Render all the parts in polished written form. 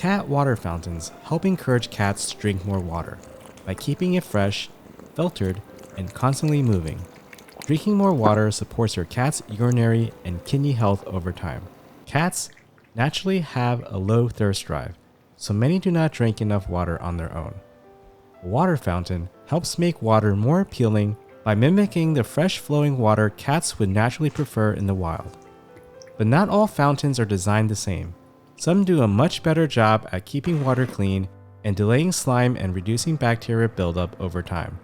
Cat water fountains help encourage cats to drink more water by keeping it fresh, filtered, and constantly moving. Drinking more water supports your cat's urinary and kidney health over time. Cats naturally have a low thirst drive, so many do not drink enough water on their own. A water fountain helps make water more appealing by mimicking the fresh flowing water cats would naturally prefer in the wild. But not all fountains are designed the same. Some do a much better job at keeping water clean and delaying slime and reducing bacteria buildup over time,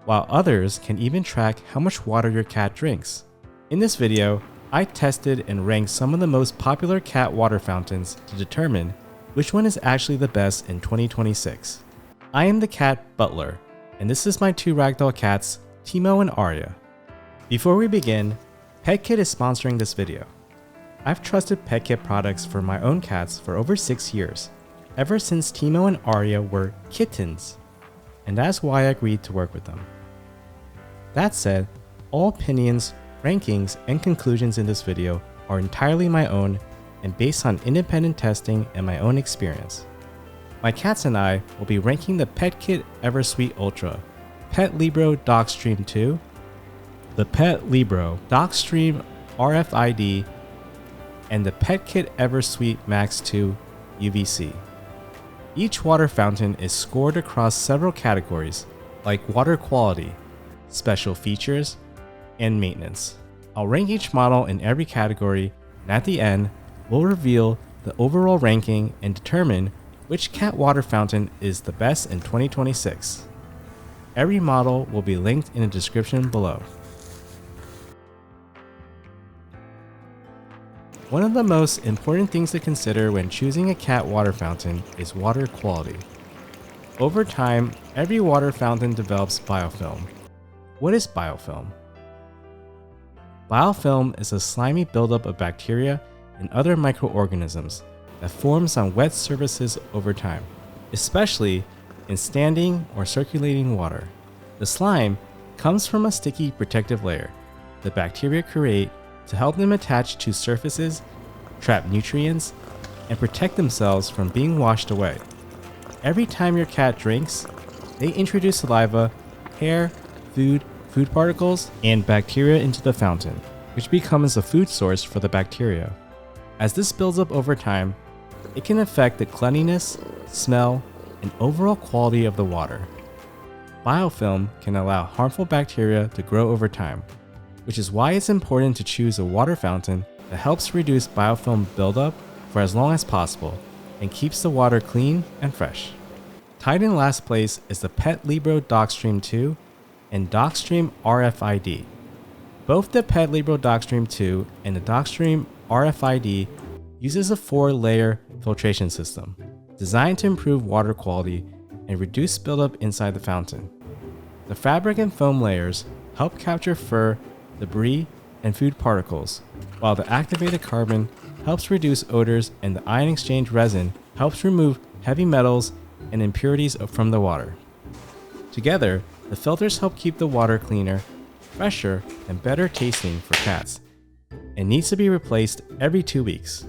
while others can even track how much water your cat drinks. In this video, I tested and ranked some of the most popular cat water fountains to determine which one is actually the best in 2026. I am the Cat Butler, and this is my two ragdoll cats, Teemo and Arya. Before we begin, PETKIT is sponsoring this video. I've trusted PETKIT products for my own cats for over 6 years, ever since Teemo and Arya were kittens, and that's why I agreed to work with them. That said, all opinions, rankings, and conclusions in this video are entirely my own and based on independent testing and my own experience. My cats and I will be ranking the PETKIT Eversweet Ultra, Petlibro Dockstream 2, the Petlibro Dockstream RFID, and the PETKIT Eversweet Max 2 UVC. Each water fountain is scored across several categories like water quality, special features, and maintenance. I'll rank each model in every category, and at the end, we'll reveal the overall ranking and determine which cat water fountain is the best in 2026. Every model will be linked in the description below. One of the most important things to consider when choosing a cat water fountain is water quality. Over time, every water fountain develops biofilm. What is biofilm? Biofilm is a slimy buildup of bacteria and other microorganisms that forms on wet surfaces over time, especially in standing or circulating water. The slime comes from a sticky protective layer the bacteria create to help them attach to surfaces, trap nutrients, and protect themselves from being washed away. Every time your cat drinks, they introduce saliva, hair, food particles, and bacteria into the fountain, which becomes a food source for the bacteria. As this builds up over time, it can affect the cleanliness, smell, and overall quality of the water. Biofilm can allow harmful bacteria to grow over time, which is why it's important to choose a water fountain that helps reduce biofilm buildup for as long as possible and keeps the water clean and fresh. Tied in last place is the Petlibro Dockstream 2 and Dockstream RFID. Both the Petlibro Dockstream 2 and the Dockstream RFID uses a 4-layer filtration system designed to improve water quality and reduce buildup inside the fountain. The fabric and foam layers help capture fur, debris, and food particles, while the activated carbon helps reduce odors and the ion exchange resin helps remove heavy metals and impurities from the water. Together, the filters help keep the water cleaner, fresher, and better tasting for cats, and needs to be replaced every 2 weeks.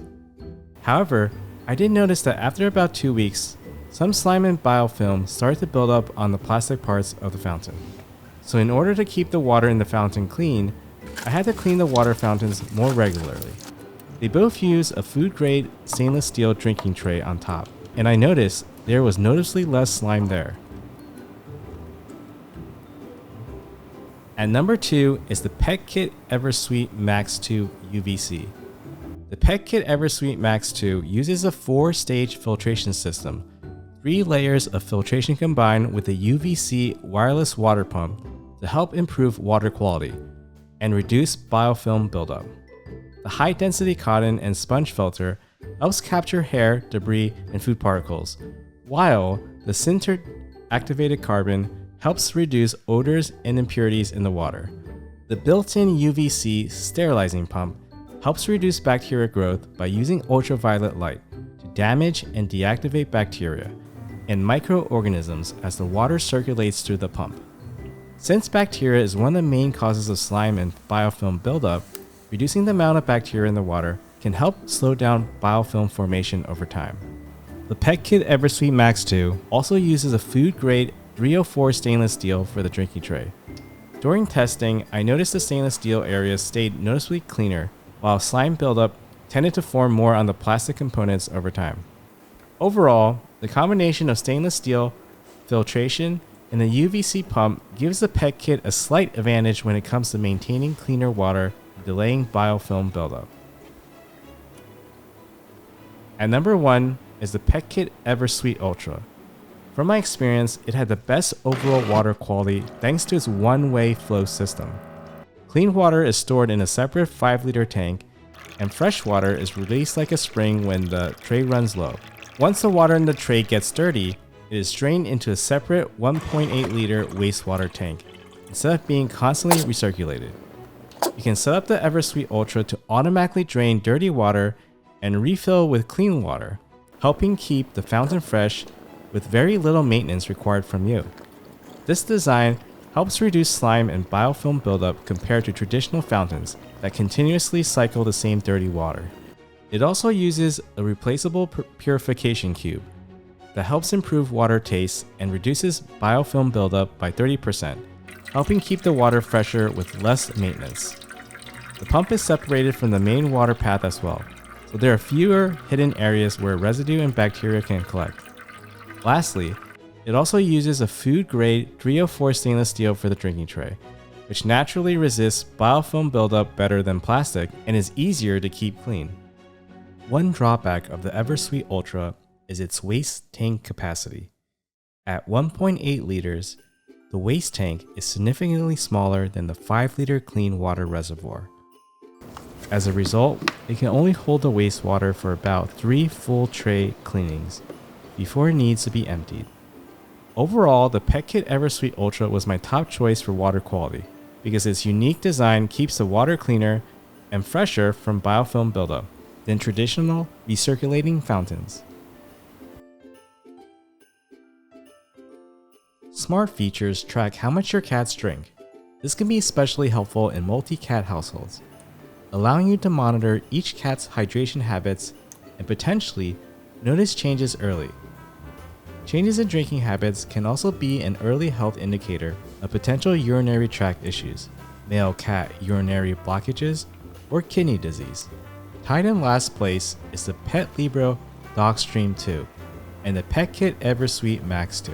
However, I did notice that after about 2 weeks, some slime and biofilm started to build up on the plastic parts of the fountain. So in order to keep the water in the fountain clean, I had to clean the water fountains more regularly. They both use a food-grade stainless steel drinking tray on top, and I noticed there was noticeably less slime there. At number 2 is the PETKIT Eversweet Max 2 UVC. The PETKIT Eversweet Max 2 uses a 4-stage filtration system, 3 layers of filtration combined with a UVC wireless water pump to help improve water quality and reduce biofilm buildup. The high-density cotton and sponge filter helps capture hair, debris, and food particles, while the sintered activated carbon helps reduce odors and impurities in the water. The built-in UVC sterilizing pump helps reduce bacteria growth by using ultraviolet light to damage and deactivate bacteria and microorganisms as the water circulates through the pump. Since bacteria is one of the main causes of slime and biofilm buildup, reducing the amount of bacteria in the water can help slow down biofilm formation over time. The PETKIT Eversweet Max 2 also uses a food-grade 304 stainless steel for the drinking tray. During testing, I noticed the stainless steel areas stayed noticeably cleaner, while slime buildup tended to form more on the plastic components over time. Overall, the combination of stainless steel, filtration, and the UVC pump gives the PETKIT a slight advantage when it comes to maintaining cleaner water and delaying biofilm buildup. At number 1 is the PETKIT Eversweet Ultra. From my experience, it had the best overall water quality thanks to its one-way flow system. Clean water is stored in a separate 5-liter tank, and fresh water is released like a spring when the tray runs low. Once the water in the tray gets dirty, it is drained into a separate 1.8-liter wastewater tank, instead of being constantly recirculated. You can set up the Eversweet Ultra to automatically drain dirty water and refill with clean water, helping keep the fountain fresh with very little maintenance required from you. This design helps reduce slime and biofilm buildup compared to traditional fountains that continuously cycle the same dirty water. It also uses a replaceable purification cube that helps improve water taste and reduces biofilm buildup by 30%, helping keep the water fresher with less maintenance. The pump is separated from the main water path as well, so there are fewer hidden areas where residue and bacteria can collect. Lastly, it also uses a food-grade 304 stainless steel for the drinking tray, which naturally resists biofilm buildup better than plastic and is easier to keep clean. One drawback of the Eversweet Ultra is its waste tank capacity. At 1.8 liters, the waste tank is significantly smaller than the 5-liter clean water reservoir. As a result, it can only hold the wastewater for about 3 full tray cleanings before it needs to be emptied. Overall, the PETKIT Eversweet Ultra was my top choice for water quality because its unique design keeps the water cleaner and fresher from biofilm buildup than traditional recirculating fountains. Smart features track how much your cats drink. This can be especially helpful in multi-cat households, allowing you to monitor each cat's hydration habits and potentially notice changes early. Changes in drinking habits can also be an early health indicator of potential urinary tract issues, male cat urinary blockages, or kidney disease. Tied in last place is the Petlibro Dockstream 2 and the PETKIT Eversweet Max 2.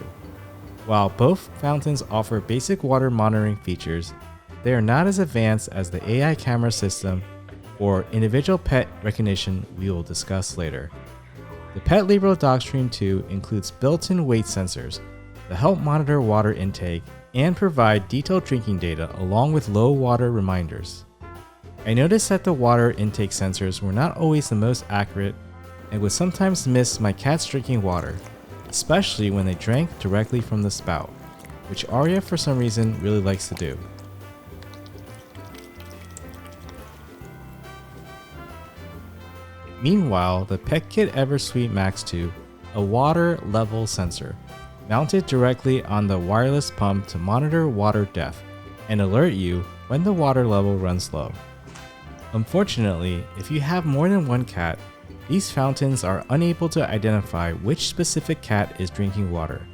While both fountains offer basic water monitoring features, they are not as advanced as the AI camera system or individual pet recognition we will discuss later. The Petlibro Dockstream 2 includes built-in weight sensors that help monitor water intake and provide detailed drinking data along with low water reminders. I noticed that the water intake sensors were not always the most accurate and would sometimes miss my cat's drinking water, especially when they drank directly from the spout, which Arya for some reason really likes to do. Meanwhile, the PETKIT Eversweet Max 2, a water level sensor, mounted directly on the wireless pump to monitor water depth and alert you when the water level runs low. Unfortunately, if you have more than one cat, these fountains are unable to identify which specific cat is drinking water.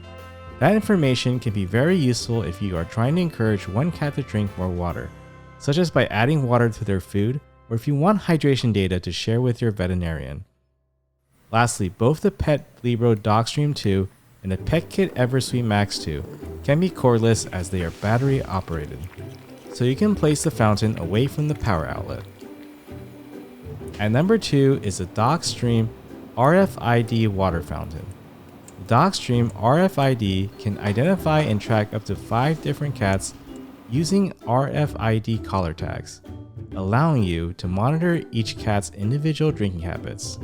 That information can be very useful if you are trying to encourage one cat to drink more water, such as by adding water to their food, or if you want hydration data to share with your veterinarian. Lastly, both the Petlibro Dockstream 2 and the PETKIT Eversweet Max 2 can be cordless as they are battery operated, so you can place the fountain away from the power outlet. At number 2 is the Dockstream RFID water fountain. The Dockstream RFID can identify and track up to 5 different cats using RFID collar tags, allowing you to monitor each cat's individual drinking habits.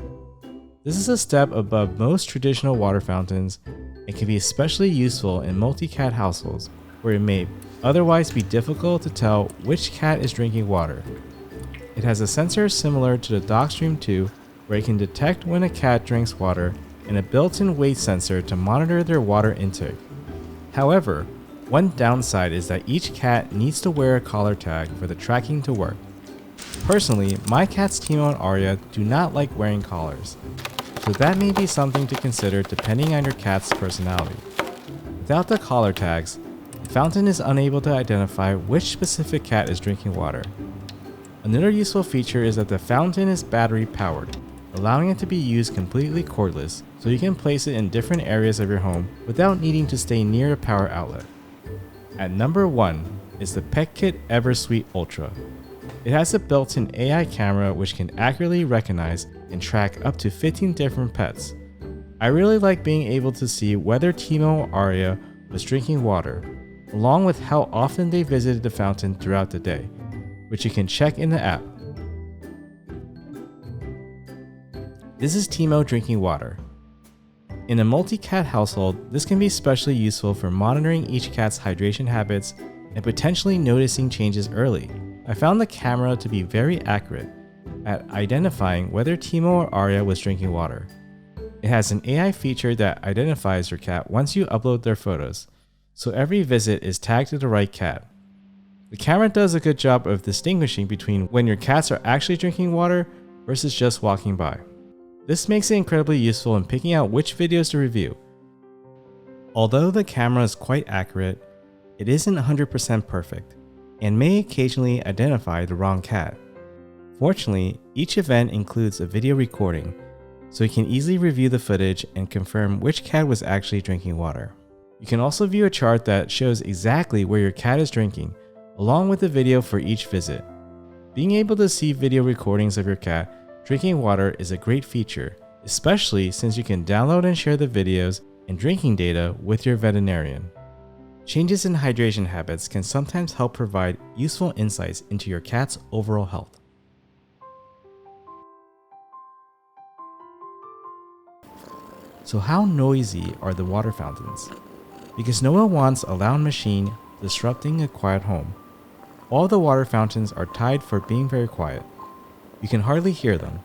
This is a step above most traditional water fountains and can be especially useful in multi-cat households where it may otherwise be difficult to tell which cat is drinking water. It has a sensor similar to the Dockstream 2 where it can detect when a cat drinks water and a built-in weight sensor to monitor their water intake. However, one downside is that each cat needs to wear a collar tag for the tracking to work. Personally, my cats Teemo and Arya do not like wearing collars, so so that may be something to consider depending on your cat's personality. Without the collar tags, the fountain is unable to identify which specific cat is drinking water. Another useful feature is that the fountain is battery powered, allowing it to be used completely cordless, so you can place it in different areas of your home without needing to stay near a power outlet. At number 1 is the PETKIT Eversweet Ultra. It has a built-in AI camera which can accurately recognize and track up to 15 different pets. I really like being able to see whether Teemo or Arya was drinking water, along with how often they visited the fountain throughout the day, which you can check in the app. This is Teemo drinking water. In a multi-cat household, this can be especially useful for monitoring each cat's hydration habits and potentially noticing changes early. I found the camera to be very accurate at identifying whether Teemo or Arya was drinking water. It has an AI feature that identifies your cat once you upload their photos, so every visit is tagged to the right cat. The camera does a good job of distinguishing between when your cats are actually drinking water versus just walking by. This makes it incredibly useful in picking out which videos to review. Although the camera is quite accurate, it isn't 100% perfect and may occasionally identify the wrong cat. Fortunately, each event includes a video recording, so you can easily review the footage and confirm which cat was actually drinking water. You can also view a chart that shows exactly where your cat is drinking, along with a video for each visit. Being able to see video recordings of your cat drinking water is a great feature, especially since you can download and share the videos and drinking data with your veterinarian. Changes in hydration habits can sometimes help provide useful insights into your cat's overall health. So how noisy are the water fountains? Because no one wants a loud machine disrupting a quiet home. All the water fountains are tied for being very quiet. You can hardly hear them.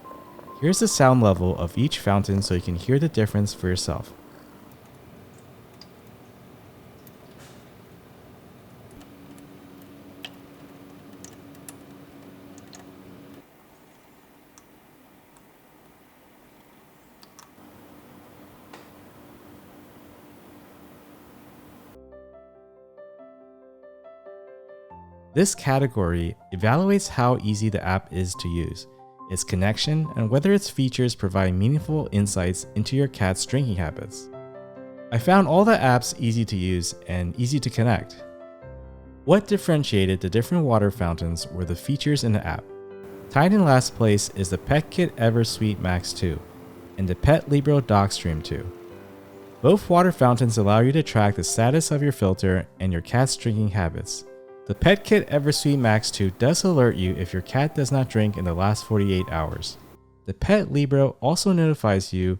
Here's the sound level of each fountain so you can hear the difference for yourself. This category evaluates how easy the app is to use, its connection, and whether its features provide meaningful insights into your cat's drinking habits. I found all the apps easy to use and easy to connect. What differentiated the different water fountains were the features in the app. Tied in last place is the PETKIT Eversweet Max 2 and the Petlibro Dockstream 2. Both water fountains allow you to track the status of your filter and your cat's drinking habits. The PETKIT Eversweet Max 2 does alert you if your cat does not drink in the last 48 hours. The Petlibro also notifies you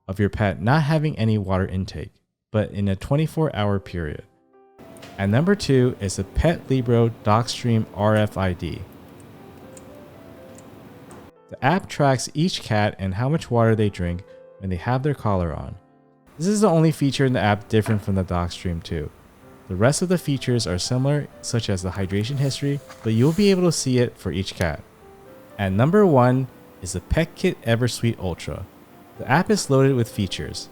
of your pet not having any water intake, but in a 24-hour period. And number 2 is the Petlibro Dockstream RFID. The app tracks each cat and how much water they drink when they have their collar on. This is the only feature in the app different from the Dockstream 2. The rest of the features are similar, such as the hydration history, but you'll be able to see it for each cat. At number 1 is the PETKIT Eversweet Ultra. The app is loaded with features.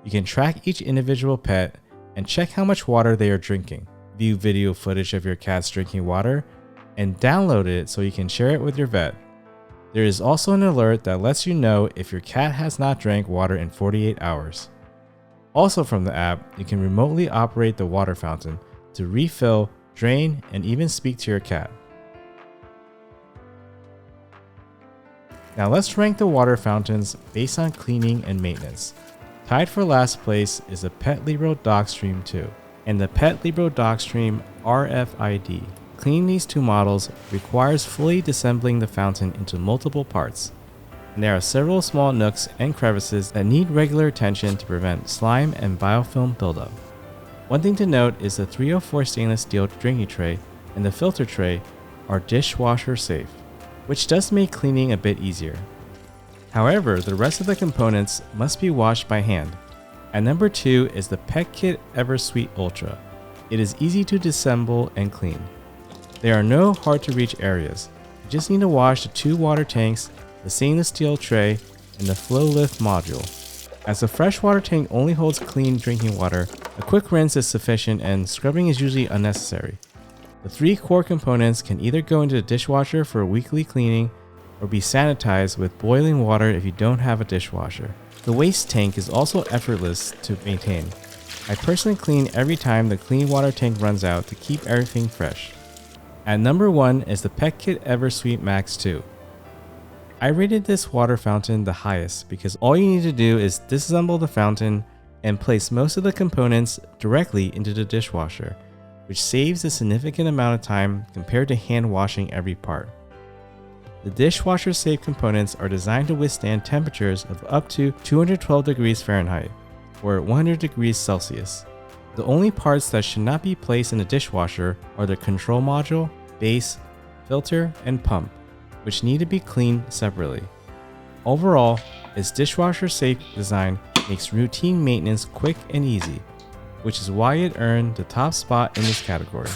You can track each individual pet and check how much water they are drinking, view video footage of your cat's drinking water, and download it so you can share it with your vet. There is also an alert that lets you know if your cat has not drank water in 48 hours. Also from the app, you can remotely operate the water fountain to refill, drain, and even speak to your cat. Now let's rank the water fountains based on cleaning and maintenance. Tied for last place is the Petlibro Dockstream 2 and the Petlibro Dockstream RFID. Cleaning these two models requires fully disassembling the fountain into multiple parts. And there are several small nooks and crevices that need regular attention to prevent slime and biofilm buildup. One thing to note is the 304 stainless steel drinking tray and the filter tray are dishwasher safe, which does make cleaning a bit easier. However, the rest of the components must be washed by hand. At number 2 is the PETKIT Eversweet Ultra. It is easy to disassemble and clean. There are no hard to reach areas. You just need to wash the 2 water tanks, the stainless steel tray, and the flow lift module. As the freshwater tank only holds clean drinking water, a quick rinse is sufficient and scrubbing is usually unnecessary. The 3 core components can either go into the dishwasher for weekly cleaning or be sanitized with boiling water if you don't have a dishwasher. The waste tank is also effortless to maintain. I personally clean every time the clean water tank runs out to keep everything fresh. At number 1 is the PETKIT Eversweet Max 2. I rated this water fountain the highest because all you need to do is disassemble the fountain and place most of the components directly into the dishwasher, which saves a significant amount of time compared to hand washing every part. The dishwasher safe components are designed to withstand temperatures of up to 212 degrees Fahrenheit or 100 degrees Celsius. The only parts that should not be placed in the dishwasher are the control module, base, filter, and pump, which need to be cleaned separately. Overall, its dishwasher safe design makes routine maintenance quick and easy, which is why it earned the top spot in this category.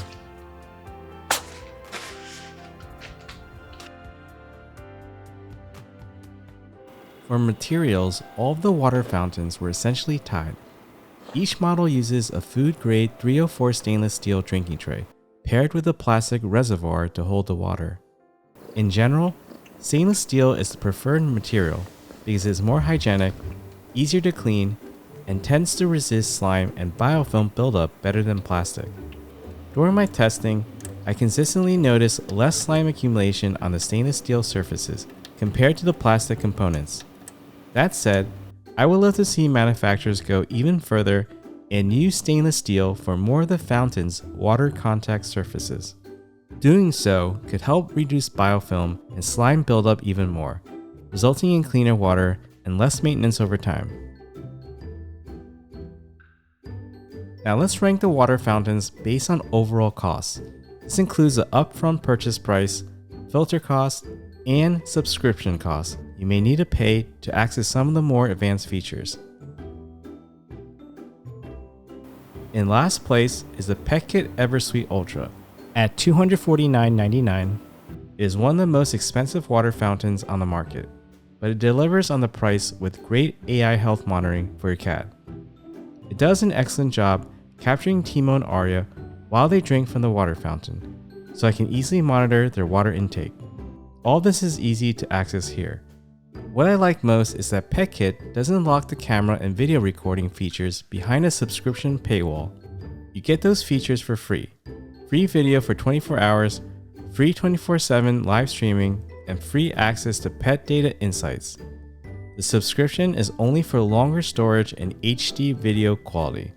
For materials, all of the water fountains were essentially tied. Each model uses a food-grade 304 stainless steel drinking tray, paired with a plastic reservoir to hold the water. In general, stainless steel is the preferred material because it is more hygienic, easier to clean, and tends to resist slime and biofilm buildup better than plastic. During my testing, I consistently noticed less slime accumulation on the stainless steel surfaces compared to the plastic components. That said, I would love to see manufacturers go even further and use stainless steel for more of the fountain's water contact surfaces. Doing so could help reduce biofilm and slime buildup even more, resulting in cleaner water and less maintenance over time. Now let's rank the water fountains based on overall costs. This includes the upfront purchase price, filter cost, and subscription costs you may need to pay to access some of the more advanced features. In last place is the PETKIT Eversweet Ultra. At $249.99, it is one of the most expensive water fountains on the market, but it delivers on the price with great AI health monitoring for your cat. It does an excellent job capturing Teemo and Arya while they drink from the water fountain, so I can easily monitor their water intake. All this is easy to access here. What I like most is that PETKIT doesn't lock the camera and video recording features behind a subscription paywall. You get those features for free. Free video for 24 hours, free 24/7 live streaming, and free access to pet data insights. The subscription is only for longer storage and HD video quality.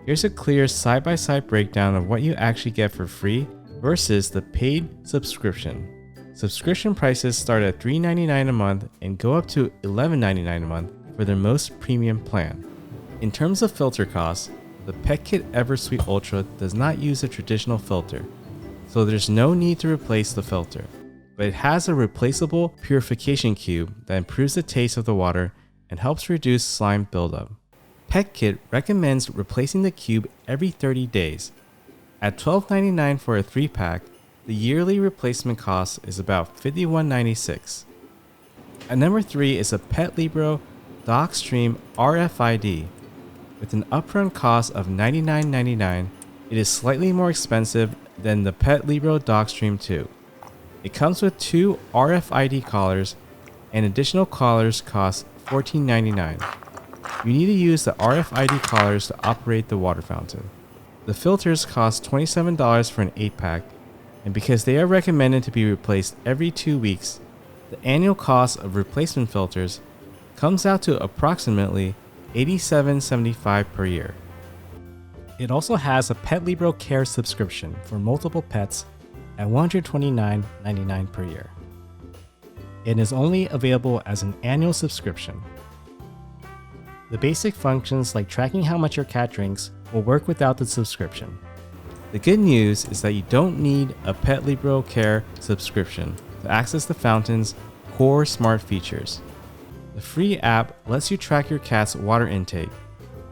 Here's a clear side-by-side breakdown of what you actually get for free versus the paid subscription. Subscription prices start at $3.99 a month and go up to $11.99 a month for their most premium plan. In terms of filter costs, the PETKIT Eversweet Ultra does not use a traditional filter, so there's no need to replace the filter, but it has a replaceable purification cube that improves the taste of the water and helps reduce slime buildup. PETKIT recommends replacing the cube every 30 days. At $12.99 for a 3-pack, the yearly replacement cost is about $51.96. At number 3 is a Petlibro Dockstream RFID. With an upfront cost of $99.99, it is slightly more expensive than the Petlibro Dockstream 2. It comes with 2 RFID collars, and additional collars cost $14.99. You need to use the RFID collars to operate the water fountain. The filters cost $27 for an 8-pack, and because they are recommended to be replaced every 2 weeks, the annual cost of replacement filters comes out to approximately $87.75 per year. It also has a Petlibro Care subscription for multiple pets at $129.99 per year. It is only available as an annual subscription. The basic functions like tracking how much your cat drinks will work without the subscription. The good news is that you don't need a Petlibro Care subscription to access the fountain's core smart features. The free app lets you track your cat's water intake,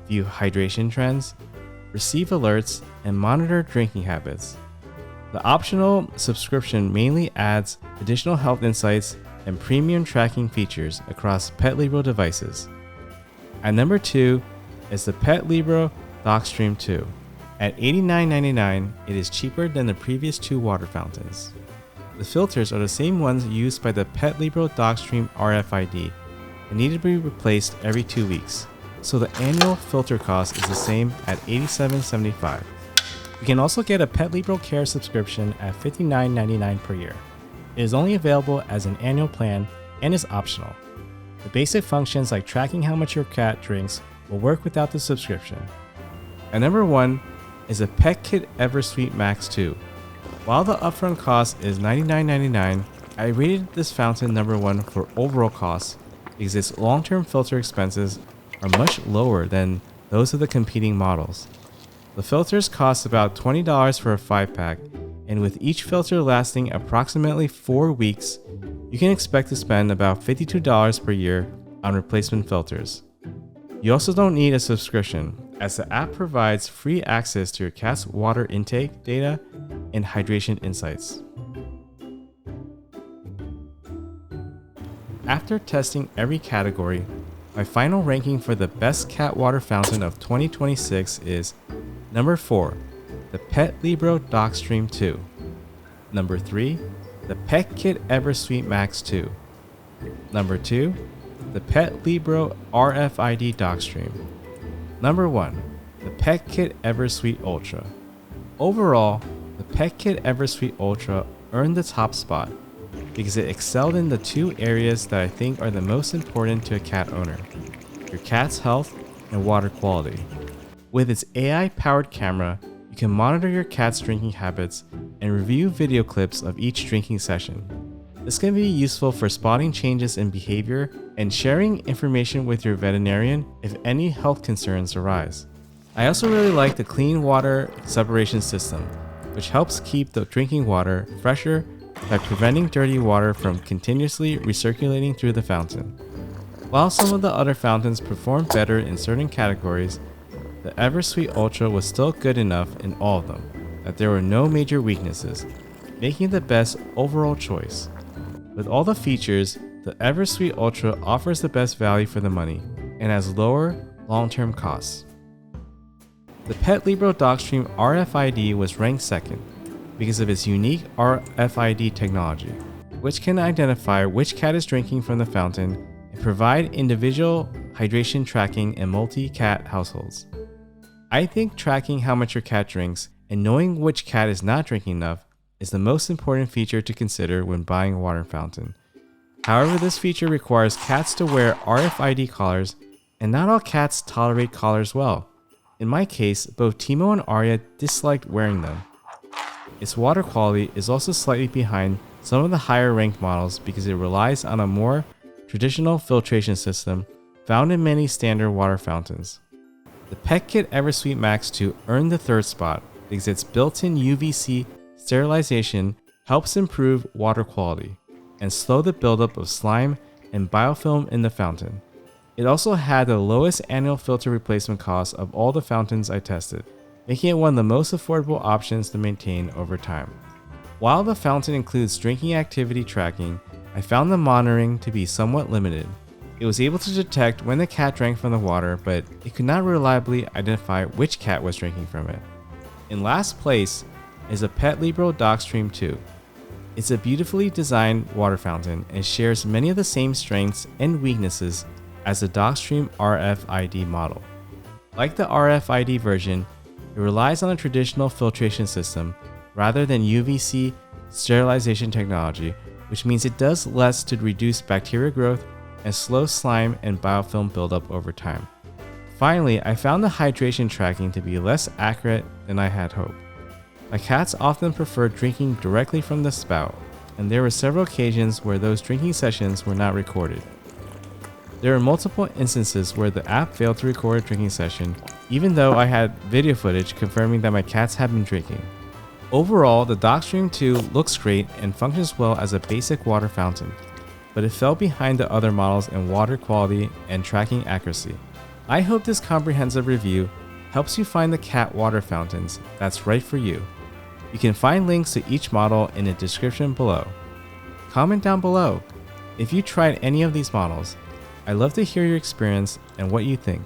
view hydration trends, receive alerts, and monitor drinking habits. The optional subscription mainly adds additional health insights and premium tracking features across Petlibro devices. At number 2 is the Petlibro Dockstream 2. At $89.99, it is cheaper than the previous 2 water fountains. The filters are the same ones used by the Petlibro Dockstream RFID and need to be replaced every 2 weeks, so the annual filter cost is the same at $87.75. You can also get a Petlibro Care subscription at $59.99 per year. It is only available as an annual plan and is optional. The basic functions like tracking how much your cat drinks will work without the subscription. At number 1 is a PETKIT Eversweet Max 2. While the upfront cost is $99.99, I rated this fountain number 1 for overall cost because its long-term filter expenses are much lower than those of the competing models. The filters cost about $20 for a 5-pack, and with each filter lasting approximately 4 weeks, you can expect to spend about $52 per year on replacement filters. You also don't need a subscription, as the app provides free access to your cat's water intake data and hydration insights. After testing every category, my final ranking for the best cat water fountain of 2026 is number 4, the Petlibro Dockstream 2. Number 3, the PETKIT Eversweet Max 2. Number 2, the Petlibro RFID Dockstream. Number 1, the PETKIT Eversweet Ultra. Overall, the PETKIT Eversweet Ultra earned the top spot because it excelled in the 2 areas that I think are the most important to a cat owner: your cat's health and water quality. With its AI-powered camera, you can monitor your cat's drinking habits and review video clips of each drinking session. This can be useful for spotting changes in behavior and sharing information with your veterinarian if any health concerns arise. I also really like the clean water separation system, which helps keep the drinking water fresher by preventing dirty water from continuously recirculating through the fountain. While some of the other fountains performed better in certain categories, the Eversweet Ultra was still good enough in all of them that there were no major weaknesses, making it the best overall choice. With all the features, the Eversweet Ultra offers the best value for the money and has lower long-term costs. The Petlibro Dockstream RFID was ranked second because of its unique RFID technology, which can identify which cat is drinking from the fountain and provide individual hydration tracking in multi-cat households. I think tracking how much your cat drinks and knowing which cat is not drinking enough is the most important feature to consider when buying a water fountain. However, this feature requires cats to wear RFID collars, and not all cats tolerate collars well. In my case, both Teemo and Arya disliked wearing them. Its water quality is also slightly behind some of the higher ranked models because it relies on a more traditional filtration system found in many standard water fountains. The PETKIT Eversweet Max 2 earned the 3rd spot because its built-in UVC sterilization helps improve water quality and slow the buildup of slime and biofilm in the fountain. It also had the lowest annual filter replacement cost of all the fountains I tested, making it one of the most affordable options to maintain over time. While the fountain includes drinking activity tracking, I found the monitoring to be somewhat limited. It was able to detect when the cat drank from the water, but it could not reliably identify which cat was drinking from it. In last place is a Petlibro Dockstream 2. It's a beautifully designed water fountain and shares many of the same strengths and weaknesses as the Dockstream RFID model. Like the RFID version, it relies on a traditional filtration system rather than UVC sterilization technology, which means it does less to reduce bacteria growth and slow slime and biofilm buildup over time. Finally, I found the hydration tracking to be less accurate than I had hoped. My cats often prefer drinking directly from the spout, and there were several occasions where those drinking sessions were not recorded. There are multiple instances where the app failed to record a drinking session, even though I had video footage confirming that my cats had been drinking. Overall, the Dockstream 2 looks great and functions well as a basic water fountain, but it fell behind the other models in water quality and tracking accuracy. I hope this comprehensive review helps you find the cat water fountains that's right for you. You can find links to each model in the description below. Comment down below. If you tried any of these models, I'd love to hear your experience and what you think.